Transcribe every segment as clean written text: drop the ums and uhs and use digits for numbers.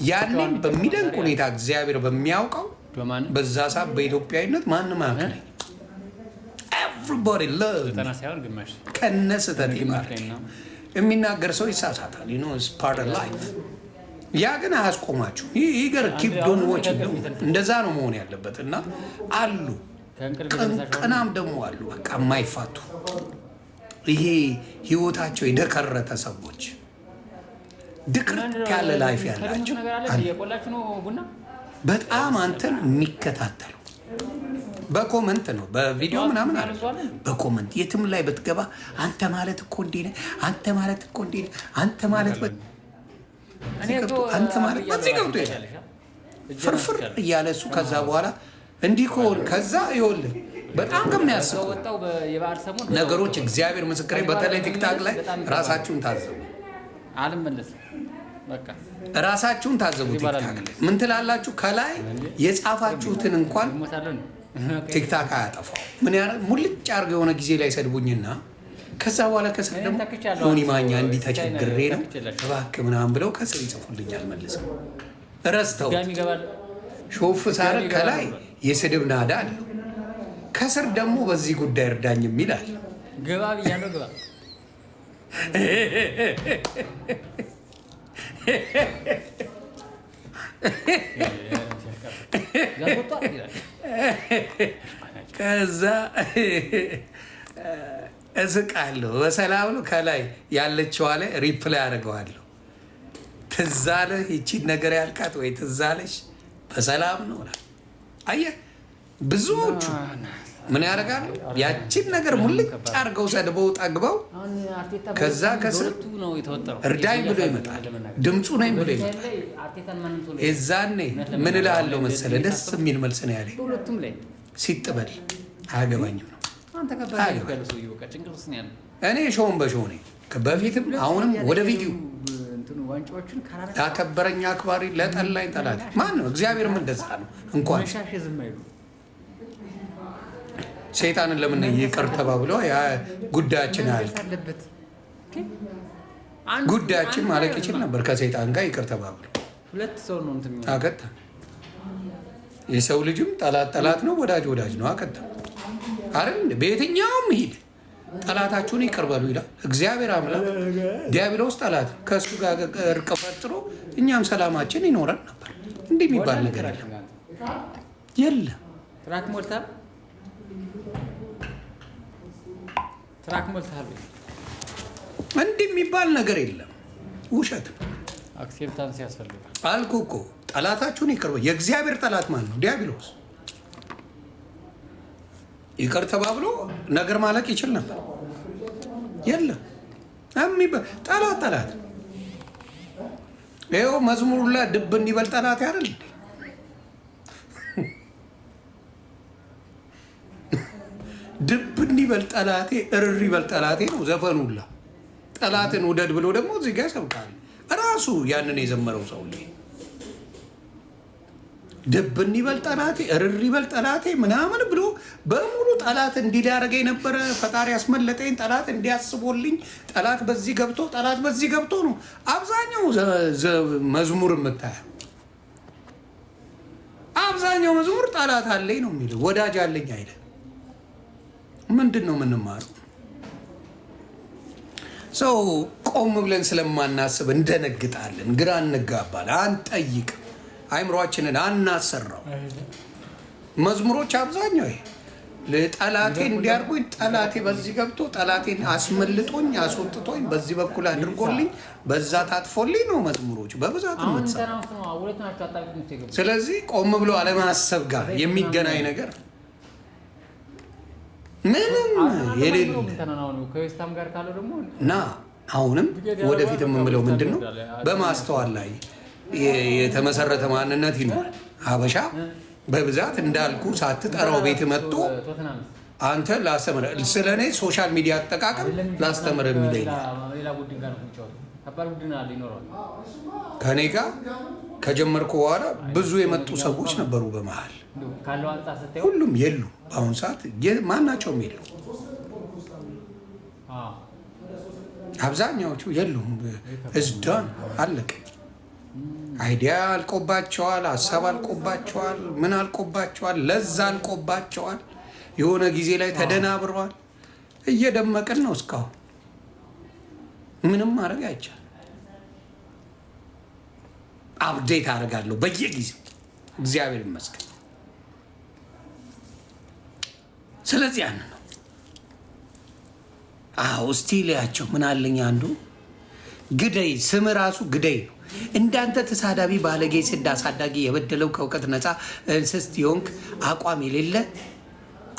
ያንን በሚደንቅ ሁኔታ እግዚአብሔር በሚያውቀው በዛ ሰዓት በኢትዮጵያዊነት ማንም አያውቅልኝ። ኤቭሪባዲ ለርን ከነ ስህተት የሚናገር ሰው ይሳሳታል። ፓርት ኦፍ ላይፍ። ያ ግን አያስቆማችሁ። ይገር ኪፕ ዶን ዎች እንደዛ ነው መሆን ያለበት። እና አሉ ቅንቅናም ደግሞ አሉ በቃ የማይፋቱ ይሄ ህይወታቸው የደከረተ ሰዎች ድቅርት ያለ ላይፍ ያላቸው በጣም አንተን የሚከታተሉ በኮመንት ነው፣ በቪዲዮ ምናምን አለ። በኮመንት የትም ላይ ብትገባ አንተ ማለት እኮ እንዲህ ነህ፣ አንተ ማለት እኮ እንዲህ ነህ፣ አንተ ማለት አንተ ማለት በዚህ ገብቶ ይላል ፍርፍር እያለ እሱ። ከዛ በኋላ እንዲህ ከሆነ ከዛ ይኸውልህ በጣም ከሚያስቁ ነገሮች እግዚአብሔር ምስክሬ፣ በተለይ ቲክታክ ላይ ራሳችሁን ታዘቡ። ራሳችሁን ታዘቡ። ቲክታክ ላይ ምን ትላላችሁ? ከላይ የጻፋችሁትን እንኳን ቲክታክ አያጠፋው። ምን ያደርግ ሙልጭ አድርገው የሆነ ጊዜ ላይ ሰድቡኝና ከዛ በኋላ ከስር ደግሞ ዮኒ ማኛ እንዲህ ተቸግሬ ነው እባክህ ምናምን ብለው ከስር ይጽፉልኛል። መልሰው ረስተው ሾፍ ሳረግ ከላይ የስድብ ናዳ አለው፣ ከስር ደግሞ በዚህ ጉዳይ እርዳኝ የሚላል። ግባ ብያለሁ ግባ ከዛ እስቃለሁ በሰላም ነው። ከላይ ያለችዋ ላይ ሪፕላይ አድርገዋለሁ። ትዝ አለህ ይቺን ነገር ያልካት ወይ ትዝ አለሽ? በሰላም ነው። አየህ ብዙዎቹ ምን ያደርጋሉ? ያቺን ነገር ሙልጭ አድርገው ሰድበው ጠግበው ከዛ ከስር እርዳኝ ብሎ ይመጣል፣ ድምፁ ነኝ ብሎ ይመጣል። የዛኔ ምን እልሃለሁ መሰለህ? ደስ የሚል መልስ ነው ያለኝ። ሲጥበል አያገባኝም ነው። እኔ ሾውን በሾው ነኝ፣ በፊትም አሁንም ወደፊትም። ላከበረኝ አክባሪ፣ ለጠላኝ ጠላት። ማነው? እግዚአብሔርም እንደዛ ነው። እንኳን ሰይጣንን ለምን ይቅር ተባብለው ጉዳያችን አያልቅ። ጉዳያችን ማለቅ ይችል ነበር ከሰይጣን ጋር ይቅር ተባብለው። አቀጣ የሰው ልጅም ጠላት ነው፣ ወዳጅ ነው። አቀጣ አይደል? በየትኛውም ሂድ ጠላታችሁን ይቅር በሉ ይላል እግዚአብሔር አምላክ። ዲያብሎስ ጠላት ከእሱ ጋር እርቅ ፈጥሮ እኛም ሰላማችን ይኖረን ነበር። እንዲህ የሚባል ነገር የለም። እንዲህ የሚባል ነገር የለም። ውሸት ነው። አክሴፕታንስ ያስፈልጋል አልኩህ እኮ። ጠላታችሁን ይቅር በሉ። የእግዚአብሔር ጠላት ማን ነው? ዲያብሎስ። ይቅር ተባብሎ ነገር ማለቅ ይችል ነበር። የለም ጠላት ይኸው መዝሙሩ ላይ ድብ እንዲበል ጠላት ያደል ድብ እንዲበል ጠላቴ እርር ይበል ጠላቴ ነው ዘፈኑላ። ጠላትን ውደድ ብሎ ደግሞ እዚህ ጋር ያሰብካል። ራሱ ያንን የዘመረው ሰው ድብ እንዲበል ጠላቴ እርር ይበል ጠላቴ ምናምን ብሎ በሙሉ ጠላት እንዲዳረገ የነበረ ፈጣሪ ያስመለጠኝ፣ ጠላት እንዲያስቦልኝ፣ ጠላት በዚህ ገብቶ ጠላት በዚህ ገብቶ ነው አብዛኛው መዝሙር የምታየው። አብዛኛው መዝሙር ጠላት አለኝ ነው የሚለው፣ ወዳጅ አለኝ አይደል። ምንድን ነው የምንማረው? ሰው ቆም ብለን ስለማናስብ እንደነግጣለን፣ ግራ እንጋባለን፣ አንጠይቅም፣ አይምሯችንን አናሰራው። መዝሙሮች አብዛኛው ጠላቴ እንዲያርጉኝ፣ ጠላቴ በዚህ ገብቶ ጠላቴን አስመልጦኝ አስወጥቶኝ በዚህ በኩል አድርጎልኝ በዛ ታጥፎልኝ ነው መዝሙሮች በብዛት የምትሰማው። ስለዚህ ቆም ብሎ አለማሰብ ጋር የሚገናኝ ነገር ምንም የሌለ እና አሁንም ወደፊት የምንለው ምንድን ነው? በማስተዋል ላይ የተመሰረተ ማንነት ይኖራል። ሀበሻ በብዛት እንዳልኩ ሳትጠራው ቤት መጥቶ አንተ ላስተምር ስለ እኔ ሶሻል ሚዲያ አጠቃቀም ላስተምር የሚለኝ ከእኔ ጋር ከጀመርኩ በኋላ ብዙ የመጡ ሰዎች ነበሩ በመሀል። ሁሉም የሉ በአሁኑ ሰዓት ማናቸውም የሉ። አብዛኛዎቹ የሉም። እዝዳን አለቀ። አይዲያ አልቆባቸዋል፣ ሀሳብ አልቆባቸዋል፣ ምን አልቆባቸዋል፣ ለዛ አልቆባቸዋል። የሆነ ጊዜ ላይ ተደናብረዋል። እየደመቅን ነው እስካሁን። ምንም ማድረግ አይቻልም። አፕዴት አደርጋለሁ በየጊዜው እግዚአብሔር ይመስገን። ስለዚህ ያን ነው። አዎ እስቲ ልያቸው ምን አለኝ አንዱ ግደይ ስም ራሱ ግደይ ነው። እንዳንተ ተሳዳቢ ባለጌ ስድ አሳዳጊ የበደለው ከእውቀት ነፃ እንስስት የሆንክ አቋም የሌለ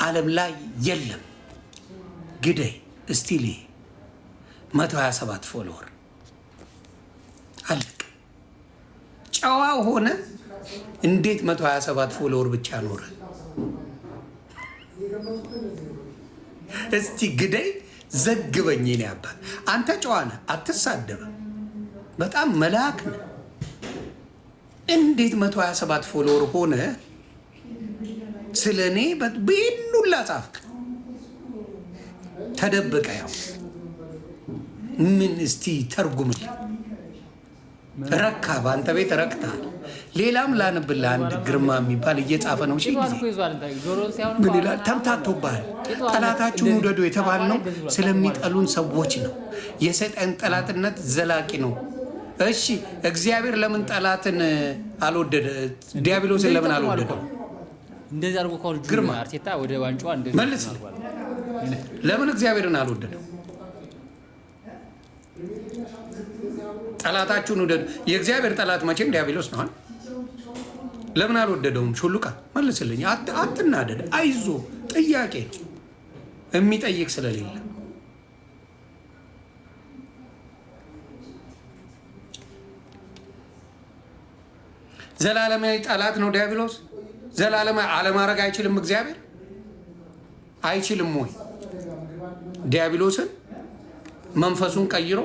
ዓለም ላይ የለም። ግደይ እስቲ ልይ 127 ፎሎወር አለቅ። ጨዋ ሆነ እንዴት 127 ፎሎወር ብቻ ኖረ? እስቲ ግደይ ዘግበኝ። ኔ አባት አንተ ጨዋ ነህ፣ አትሳደብም፣ በጣም መልአክ ነህ። እንዴት 127 ፎሎወር ሆነ? ስለ እኔ በሁላ ጻፍክ፣ ተደብቀ። ያው ምን እስቲ ተርጉምልኝ። ረካ በአንተ ቤት ረክታል። ሌላም ላንብልህ አንድ ግርማ የሚባል እየጻፈ ነው። ጊዜ ምን ይላል? ተምታቶብሃል። ጠላታችሁን ውደዱ የተባልነው ስለሚጠሉን ሰዎች ነው። የሰይጣን ጠላትነት ዘላቂ ነው። እሺ እግዚአብሔር ለምን ጠላትን አልወደደ? ዲያብሎስን ለምን አልወደደው? እንደዚህ አድርጎ ካሉ ግርማ አርቴታ ወደ ዋንጫው እንደዚህ መልስ። ለምን እግዚአብሔርን አልወደደው? ጠላታችሁን ውደዱ። የእግዚአብሔር ጠላት መቼም ዲያብሎስ ነው። ለምን አልወደደውም? ሹሉቃ መልስልኝ። አትናደድ፣ አይዞ። ጥያቄ ነው የሚጠይቅ ስለሌለ። ዘላለማዊ ጠላት ነው ዲያብሎስ። ዘላለማዊ አለማድረግ አይችልም እግዚአብሔር? አይችልም ወይ? ዲያብሎስን መንፈሱን ቀይሮ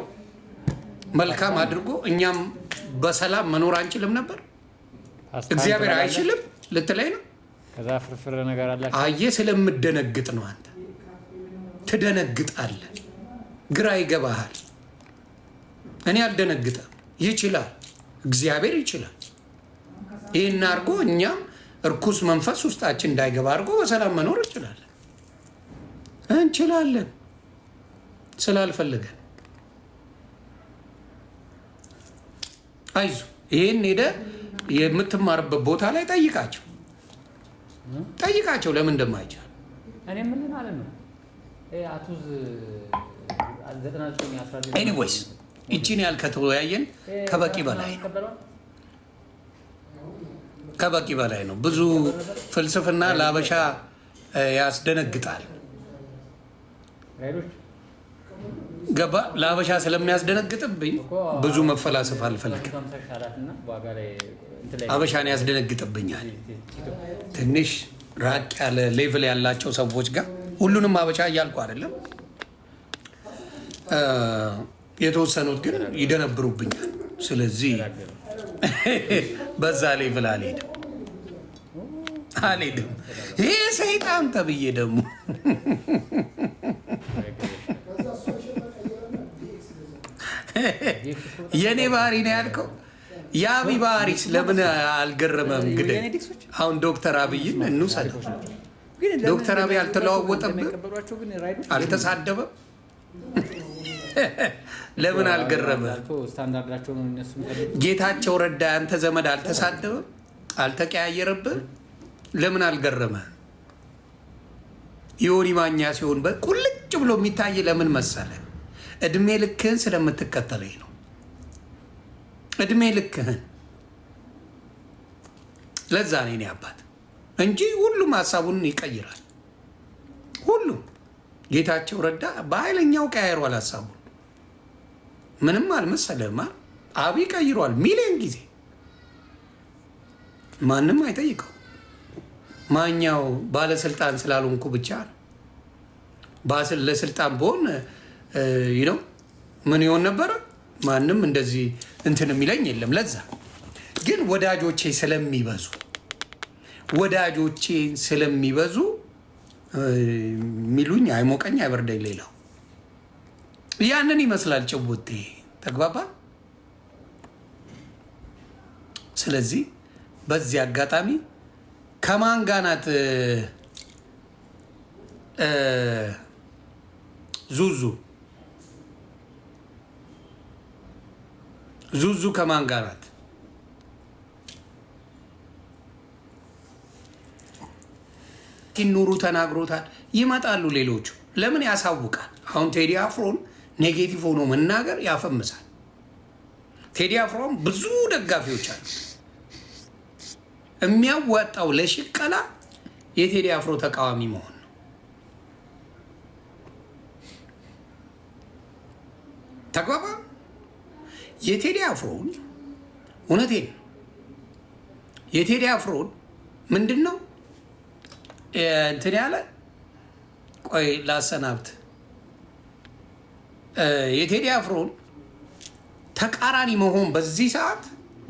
መልካም አድርጎ እኛም በሰላም መኖር አንችልም ነበር? እግዚአብሔር አይችልም ልትለኝ ነው? ከዛ ፍርፍር ነገር አለ። አየህ፣ ስለምደነግጥ ነው። አንተ ትደነግጣለህ፣ ግራ ይገባሃል። እኔ አልደነግጠም። ይችላል፣ እግዚአብሔር ይችላል። ይህን አድርጎ እኛም እርኩስ መንፈስ ውስጣችን እንዳይገባ አድርጎ በሰላም መኖር እንችላለን። ስላልፈለገን አይዞ። ይህን ሄደህ የምትማርበት ቦታ ላይ ጠይቃቸው ለምን እንደማይቻል። እኔ ምን ማለት ነው አቱዝ 99 ኤኒዌይስ እቺን ያህል ከተወያየን ከበቂ በላይ ነው። ብዙ ፍልስፍና ለአበሻ ያስደነግጣል። ገባ? ለአበሻ ስለሚያስደነግጥብኝ ብዙ መፈላሰፍ አልፈልግም። አበሻን ያስደነግጥብኛል። ትንሽ ራቅ ያለ ሌቭል ያላቸው ሰዎች ጋር ሁሉንም አበሻ እያልኩ አይደለም፣ የተወሰኑት ግን ይደነብሩብኛል። ስለዚህ በዛ ሌቭል አልሄድም። ይህ ሰይጣን ተብዬ ደግሞ የእኔ ባህሪ ነው ያልከው። የአብይ ባህሪስ ለምን አልገረመም? እንግዲህ አሁን ዶክተር አብይን እንውሰደው። ዶክተር አብይ አልተለዋወጠብም፣ አልተሳደበም። ለምን አልገረመ? ጌታቸው ረዳ ያንተ ዘመድ አልተሳደበም፣ አልተቀያየረብም። ለምን አልገረመ? ዮኒ ማኛ ሲሆን ቁልጭ ብሎ የሚታይ ለምን መሰለ? እድሜ ልክህን ስለምትከተለኝ ነው። እድሜ ልክህን ለዛ ነው የኔ አባት እንጂ ሁሉም ሀሳቡን ይቀይራል። ሁሉም ጌታቸው ረዳ በኃይለኛው ቀያይሯል ሀሳቡን። ምንም አልመሰለህማ። አብይ ቀይሯል ሚሊዮን ጊዜ። ማንም አይጠይቀው። ማኛው ባለስልጣን ስላልሆንኩ ብቻ ነው። ለስልጣን በሆን ነው ምን ይሆን ነበረ? ማንም እንደዚህ እንትን የሚለኝ የለም። ለዛ ግን ወዳጆቼ ስለሚበዙ ሚሉኝ አይሞቀኝ አይበርደኝ። ሌላው ያንን ይመስላል ጭውቴ። ተግባባ? ስለዚህ በዚህ አጋጣሚ ከማን ጋር ናት ዙዙ ከማን ጋር ናት? ኑሩ ተናግሮታል። ይመጣሉ ሌሎቹ። ለምን ያሳውቃል? አሁን ቴዲ አፍሮን ኔጌቲቭ ሆኖ መናገር ያፈምሳል። ቴዲ አፍሮን ብዙ ደጋፊዎች አሉ። የሚያዋጣው ለሽቀላ የቴዲ አፍሮ ተቃዋሚ መሆን ነው። ተግባባ። የቴዲ አፍሮን እውነቴን ነው። የቴዲ አፍሮን ምንድን ነው እንትን ያለ ቆይ ላሰናብት። የቴዲ አፍሮን ተቃራኒ መሆን በዚህ ሰዓት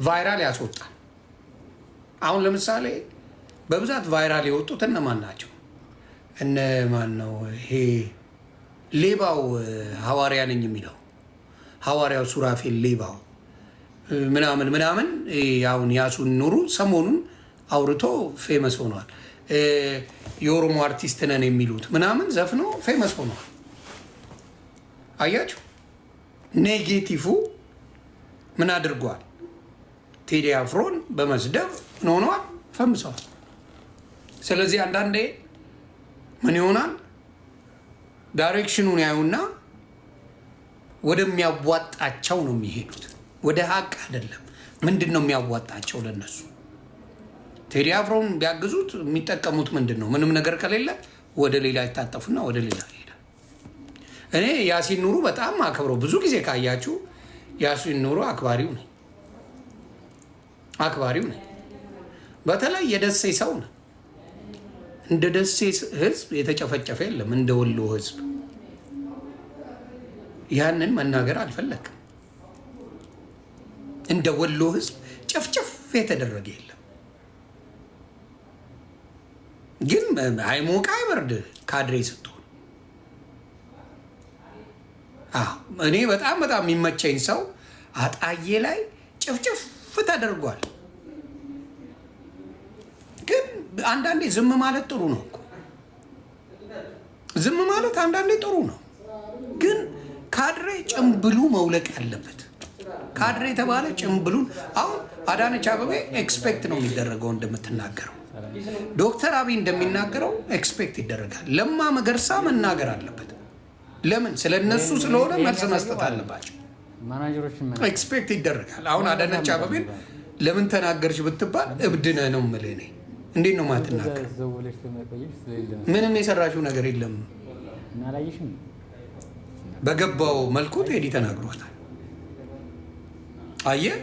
ቫይራል ያስወጣል። አሁን ለምሳሌ በብዛት ቫይራል የወጡት እነማን ናቸው? እነ ማን ነው ይሄ ሌባው ሐዋርያ ነኝ የሚለው ሐዋርያው ሱራፌል ሌባው ምናምን ምናምን። አሁን ያሱን ኑሩ ሰሞኑን አውርቶ ፌመስ ሆኗል። የኦሮሞ አርቲስት ነን የሚሉት ምናምን ዘፍኖ ፌመስ ሆኗል። አያችሁ፣ ኔጌቲቭ ምን አድርጓል? ቴዲ አፍሮን በመስደብ ምን ሆኗል? ፈምሰዋል። ስለዚህ አንዳንዴ ምን ይሆናል? ዳይሬክሽኑን ያዩና ወደሚያዋጣቸው ነው የሚሄዱት፣ ወደ ሀቅ አይደለም። ምንድን ነው የሚያዋጣቸው ለነሱ? ቴዲ አፍሮን ቢያግዙት የሚጠቀሙት ምንድን ነው? ምንም ነገር ከሌለ ወደ ሌላ ይታጠፉና ወደ ሌላ ይሄዳል። እኔ ያሲን ኑሩ በጣም አክብረው፣ ብዙ ጊዜ ካያችሁ ያሲን ኑሩ አክባሪው ነኝ። በተለይ የደሴ ሰው ነው። እንደ ደሴ ህዝብ የተጨፈጨፈ የለም፣ እንደ ወሎ ህዝብ። ያንን መናገር አልፈለግም። እንደ ወሎ ህዝብ ጨፍጨፍ የተደረገ የለም። ግን አይሞቃ አይበርድ ካድሬ ስትሆን። እኔ በጣም የሚመቸኝ ሰው አጣዬ ላይ ጭፍጭፍ ተደርጓል። ግን አንዳንዴ ዝም ማለት ጥሩ ነው እኮ። ዝም ማለት አንዳንዴ ጥሩ ነው። ግን ካድሬ ጭምብሉ መውለቅ ያለበት ካድሬ የተባለ ጭምብሉን። አሁን አዳነች አበቤ ኤክስፔክት ነው የሚደረገው እንደምትናገረው፣ ዶክተር አብይ እንደሚናገረው ኤክስፔክት ይደረጋል። ለማ መገርሳ መናገር አለበት። ለምን? ስለነሱ ስለሆነ መልስ መስጠት አለባቸው። ኤክስፔክት ይደረጋል። አሁን አዳነች አበቤን ለምን ተናገርሽ ብትባል እብድ ነህ ነው የምልህ እኔ። እንዴት ነው ማትናገር? ምንም የሰራሽው ነገር የለም። በገባው መልኩ ቴዲ ተናግሯታል። አየህ፣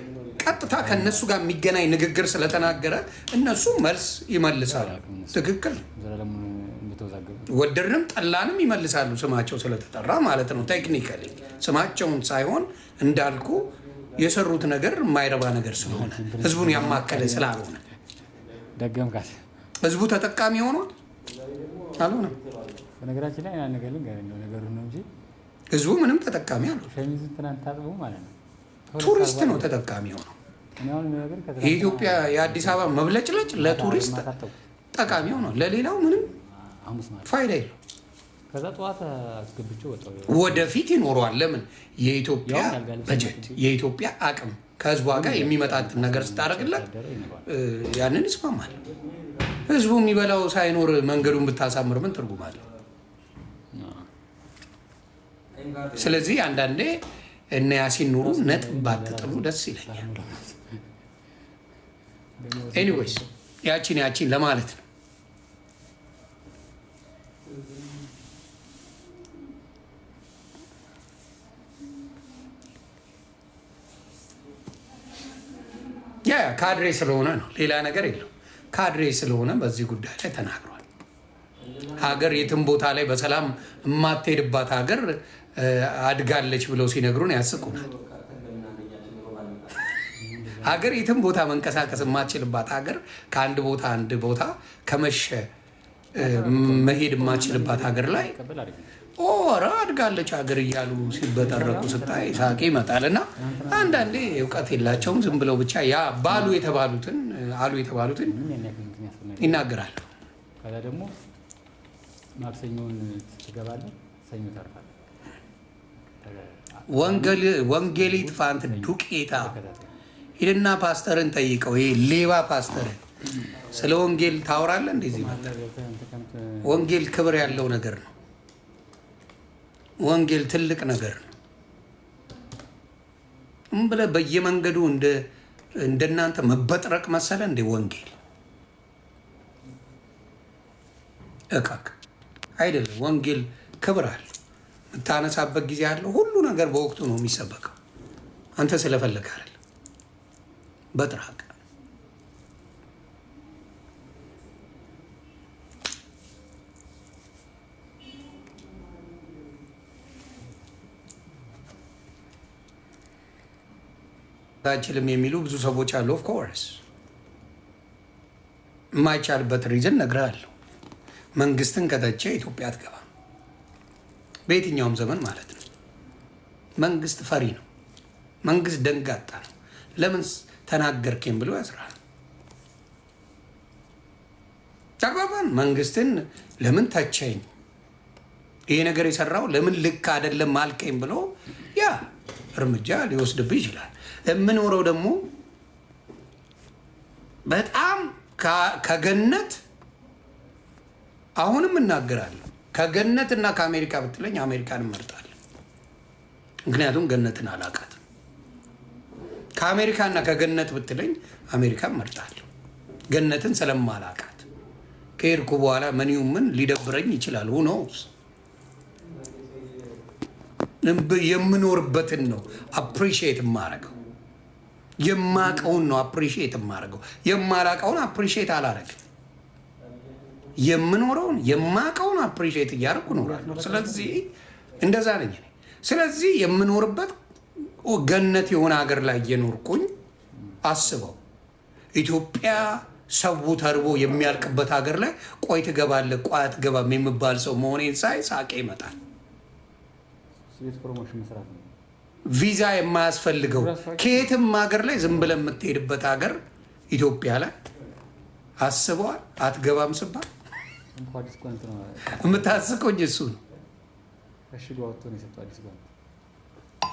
ቀጥታ ከእነሱ ጋር የሚገናኝ ንግግር ስለተናገረ እነሱ መልስ ይመልሳሉ። ትክክል። ወደድንም ጠላንም ይመልሳሉ፣ ስማቸው ስለተጠራ ማለት ነው። ቴክኒካሊ ስማቸውን ሳይሆን እንዳልኩ የሰሩት ነገር የማይረባ ነገር ስለሆነ ህዝቡን ያማከለ ስላልሆነ ደገምካት። ህዝቡ ተጠቃሚ ሆኗል አልሆነም። በነገራችን ላይ ነገር ነገሩ ነው እንጂ ህዝቡ ምንም ተጠቃሚ አልሆነም። ሸሚዙን ትናንት ታጥበው ማለት ነው። ቱሪስት ነው ተጠቃሚ ሆነው። የኢትዮጵያ የአዲስ አበባ መብለጭለጭ ለቱሪስት ጠቃሚ ሆኗል። ለሌላው ምንም ፋይዳ የለው። ከዛ ጠዋት አስገብቼ ወጣሁ። ወደፊት ይኖረዋል። ለምን? የኢትዮጵያ በጀት የኢትዮጵያ አቅም ከህዝቧ ጋር የሚመጣትን ነገር ስታደርግለት ያንን ይስማማል። ህዝቡ የሚበላው ሳይኖር መንገዱን ብታሳምር ምን ትርጉም አለው? ስለዚህ አንዳንዴ እነ ያሲን ኑሩ ነጥብ ባትጥሉ ደስ ይለኛል። ኤኒዌይስ ያቺን ለማለት ነው። ያ ካድሬ ስለሆነ ነው፣ ሌላ ነገር የለው። ካድሬ ስለሆነ በዚህ ጉዳይ ላይ ተናግሯል። ሀገር የትም ቦታ ላይ በሰላም የማትሄድባት ሀገር አድጋለች ብለው ሲነግሩን ያስቁናል። ሀገር የትም ቦታ መንቀሳቀስ የማትችልባት ሀገር፣ ከአንድ ቦታ አንድ ቦታ ከመሸ መሄድ የማትችልባት ሀገር ላይ ኦራ አድጋለች ሀገር እያሉ ሲበጠረቁ ስታይ ሳቄ ይመጣል። እና አንዳንዴ እውቀት የላቸውም ዝም ብለው ብቻ ያ ባሉ የተባሉትን አሉ የተባሉትን ይናገራሉ። ከዛ ደግሞ ማክሰኞን ትገባለህ፣ ሰኞ ታርፋለህ። ወንጌሊት ፋንት ዱቄታ ሂድና ፓስተርን ጠይቀው። ይሄ ሌባ ፓስተርን ስለ ወንጌል ታወራለህ? እንደዚህ ወንጌል ክብር ያለው ነገር ነው። ወንጌል ትልቅ ነገር ነው። ብለህ በየመንገዱ እንደናንተ መበጥረቅ መሰለ እንደ ወንጌል እቃክ አይደለም። ወንጌል ክብር አለ። የምታነሳበት ጊዜ አለው። ሁሉ ነገር በወቅቱ ነው የሚሰበከው። አንተ ስለፈለግ አይደለም። በጥራቅ ታችልም የሚሉ ብዙ ሰዎች አሉ። ኦፍ ኮርስ የማይቻልበት ሪዝን እነግርሃለሁ። መንግስትን ከተቸ ኢትዮጵያ አትገባም። በየትኛውም ዘመን ማለት ነው። መንግስት ፈሪ ነው። መንግስት ደንጋጣ ነው። ለምን ተናገርኬም ብሎ ያስራል። ተግባባን። መንግስትን ለምን ተቸኝ፣ ይሄ ነገር የሰራው ለምን ልክ አይደለም አልከኝ ብሎ ያ እርምጃ ሊወስድብህ ይችላል። የምኖረው ደግሞ በጣም ከገነት አሁንም እናገራለሁ። ከገነት እና ከአሜሪካ ብትለኝ አሜሪካን እመርጣለሁ። ምክንያቱም ገነትን አላውቃትም። ከአሜሪካ እና ከገነት ብትለኝ አሜሪካን እመርጣለሁ። ገነትን ስለማላውቃት ከሄድኩ በኋላ መኒው ምን ሊደብረኝ ይችላል። ሁኖስ የምኖርበትን ነው አፕሪሺየት የማረገው። የማቀውን ነው አፕሪሺየት የማረገው። የማላቀውን አፕሪሺየት አላረግም። የምኖረውን የማቀውን አፕሪሺየት እያደረኩ እኖራለሁ። ስለዚህ እንደዛ ነኝ። ስለዚህ የምኖርበት ገነት የሆነ ሀገር ላይ እየኖርኩኝ አስበው። ኢትዮጵያ ሰው ተርቦ የሚያልቅበት ሀገር ላይ ቆይ ትገባለህ፣ ቆይ አትገባም የምባል ሰው መሆኔን ሳይ ሳቄ ይመጣል። ቪዛ የማያስፈልገው ከየትም ሀገር ላይ ዝም ብለህ የምትሄድበት ሀገር ኢትዮጵያ ላይ አስበዋል። አትገባም ስባል የምታስቀኝ እሱ ነው።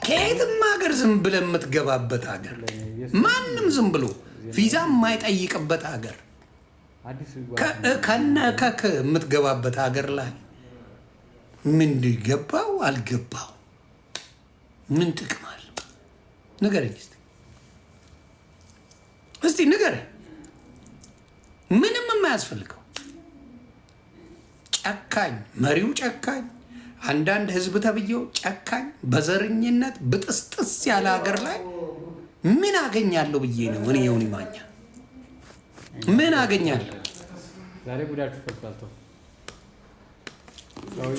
ከየትም ሀገር ዝም ብለህ የምትገባበት ሀገር፣ ማንም ዝም ብሎ ቪዛ የማይጠይቅበት ሀገር፣ ከነከክ የምትገባበት ሀገር ላይ ምን ገባው አልገባው ምን ጥቅም አለው? ንገረኝ እስቲ ንገረኝ። ምንም የማያስፈልገው ጨካኝ መሪው ጨካኝ፣ አንዳንድ ህዝብ ተብዬው ጨካኝ፣ በዘረኝነት ብጥስጥስ ያለ ሀገር ላይ ምን አገኛለሁ ብዬ ነው እኔ የሆን ማኛ ምን አገኛለሁ?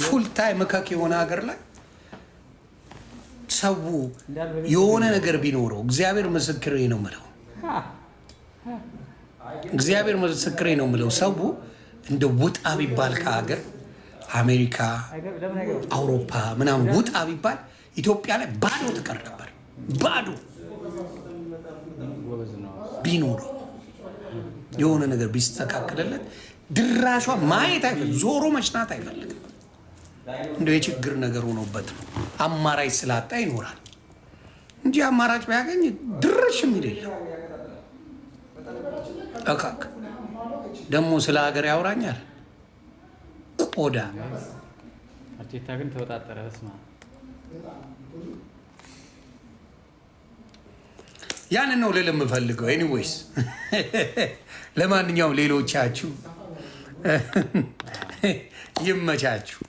ፉል ታይም ከክ የሆነ ሀገር ላይ ሰው የሆነ ነገር ቢኖረው እግዚአብሔር ምስክሬ ነው ምለው፣ እግዚአብሔር ምስክሬ ነው ምለው። ሰው እንደ ውጣ ቢባል ከሀገር አሜሪካ፣ አውሮፓ ምናምን ውጣ ቢባል ኢትዮጵያ ላይ ባዶ ትቀር ነበር። ባዶ ቢኖረው የሆነ ነገር ቢስተካከልለት ድራሿ ማየት አይፈልግም፣ ዞሮ መሽናት አይፈልግም። እንደው የችግር ነገር ሆኖበት ነው አማራጭ ስላጣ ይኖራል እንጂ አማራጭ ቢያገኝ ድርሽ የሚል የለም። እካክ ደግሞ ስለ ሀገር ያወራኛል። ቆዳ አርቴታ ግን ተወጣጠረ። በስማ ያንን ነው ልል የምፈልገው። ኤኒዌይስ ለማንኛውም ሌሎቻችሁ ይመቻችሁ።